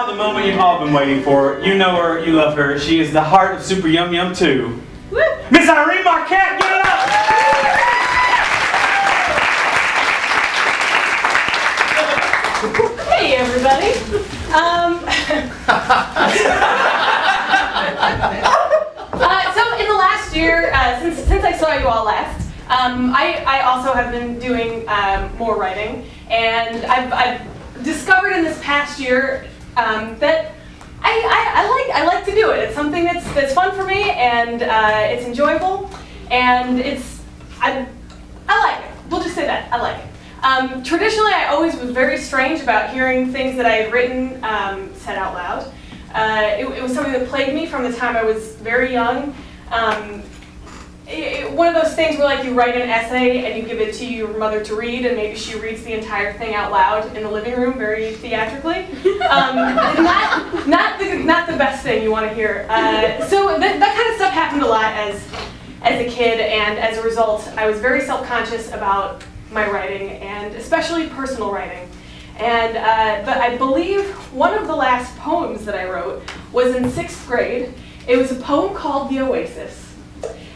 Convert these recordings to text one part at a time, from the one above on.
now the moment you've all been waiting for. You know her, you love her. She is the heart of Super Yum Yum 2. Miss Irene Marquette, give it up! Hey everybody. So in the last year, since I saw you all last, I also have been doing more writing, and I've discovered in this past year that I like to do it. It's something that's fun for me, and it's enjoyable, and I like it. We'll just say that, I like it. Traditionally, I always was very strange about hearing things that I had written said out loud. It was something that plagued me from the time I was very young. One of those things where like you write an essay and you give it to your mother to read, and maybe she reads the entire thing out loud in the living room very theatrically. Not the best thing you want to hear. So that kind of stuff happened a lot as a kid, and as a result, I was very self-conscious about my writing, and especially personal writing. And but I believe one of the last poems that I wrote was in 6th grade. It was a poem called The Oasis.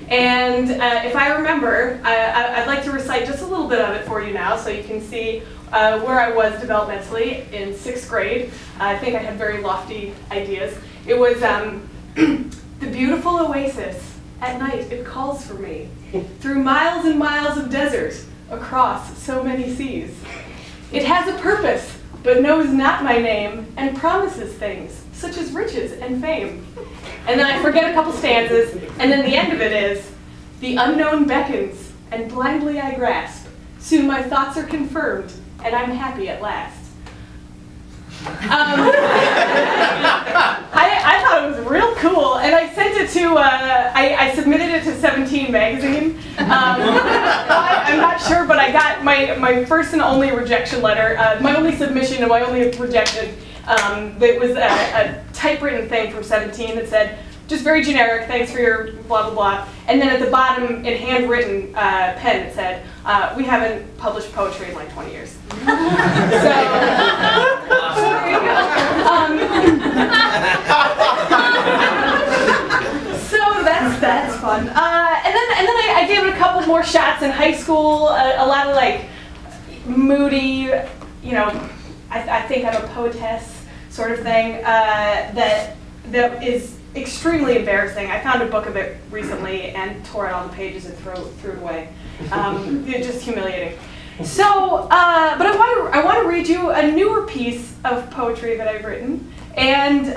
And if I remember, I'd like to recite just a little bit of it for you now so you can see where I was developmentally in 6th grade. I think I had very lofty ideas. It was the beautiful oasis. At night it calls for me, through miles and miles of desert, across so many seas. It has a purpose, but knows not my name, and promises things, such as riches and fame. And then I forget a couple stanzas, and then the end of it is, the unknown beckons, and blindly I grasp. Soon my thoughts are confirmed, and I'm happy at last. I thought it was real cool, and I sent it to, I submitted it to 17 magazine. I'm not sure, but I got my first and only rejection letter, my only submission and my only rejection. It was a typewritten thing from 17 that said, just very generic, thanks for your blah, blah, blah. And then at the bottom, in handwritten pen, it said, we haven't published poetry in like 20 years. So there you go. So that's fun. And then I gave it a couple more shots in high school, a lot of like moody, you know, I think I'm a poetess sort of thing, that is extremely embarrassing. I found a book of it recently and tore out all the pages and threw it away. Just humiliating. So, but I want to read you a newer piece of poetry that I've written, and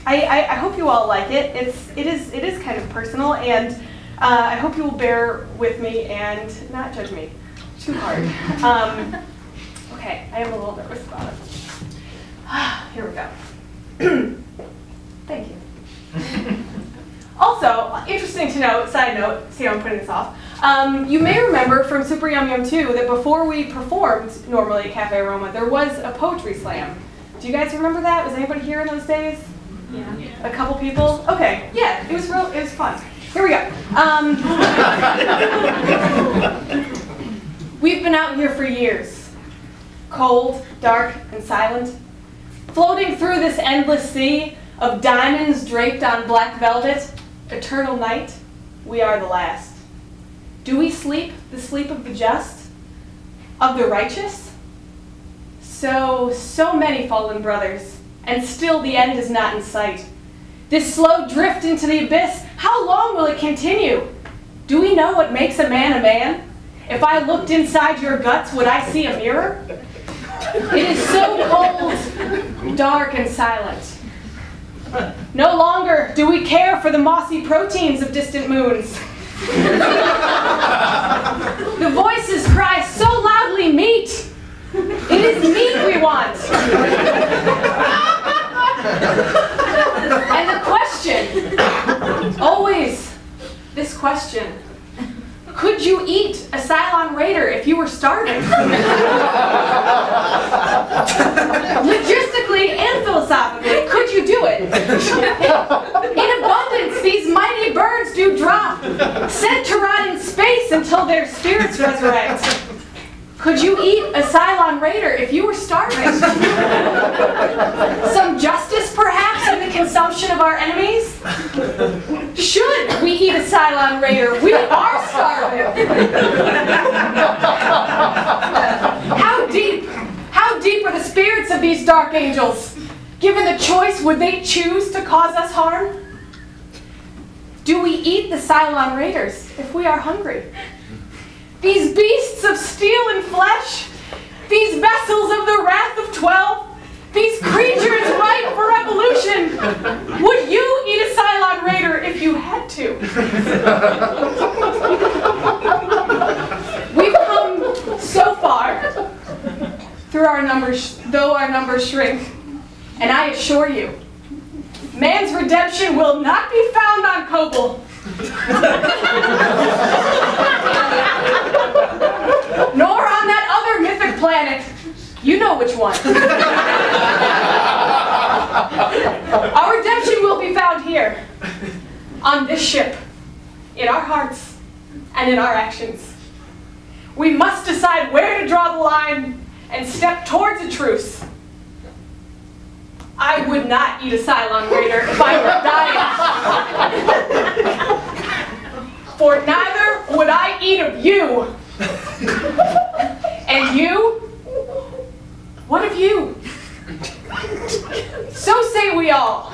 I hope you all like it. It is kind of personal, and I hope you will bear with me and not judge me too hard. Okay, I am a little nervous about it. Here we go. Thank you. Also, interesting to note, side note, see how I'm putting this off, you may remember from Super Yum Yum 2 that before we performed normally at Cafe Aroma, there was a poetry slam. Do you guys remember that? Was anybody here in those days? Yeah. A couple people? Okay, yeah, it was fun. Here we go. We've been out here for years, cold, dark, and silent, floating through this endless sea of diamonds draped on black velvet, eternal night, we are the last. Do we sleep the sleep of the just, of the righteous? So many fallen brothers, and still the end is not in sight. This slow drift into the abyss, how long will it continue? Do we know what makes a man a man? If I looked inside your guts, would I see a mirror? It is so cold, dark, and silent. No longer do we care for the mossy proteins of distant moons. The voices cry so loudly, meat! It is meat we want! And the question, always this question, could you eat a Cylon Raider if you were starving? Logistically and philosophically, could you do it? In abundance, these mighty birds do drop, sent to rot in space until their spirits resurrect. Could you eat a Cylon Raider if you were starving? Some How deep are the spirits of these dark angels? Given the choice, would they choose to cause us harm? Do we eat the Cylon Raiders if we are hungry? These beasts of steel and flesh, these vessels of the wrath of 12, these creatures ripe for revolution, would you eat a Cylon Raider if you had to? We've come so far, through our numbers, though our numbers shrink, and I assure you, man's redemption will not be found on Kobol. Nor on that other mythic planet. You know which one. Our redemption will be found here, on this ship, in our hearts and in our actions. We must decide where to draw the line and step towards a truce. I would not eat a Cylon Raider if I were dying. For neither would I eat of you. And you? What of you? So say we all.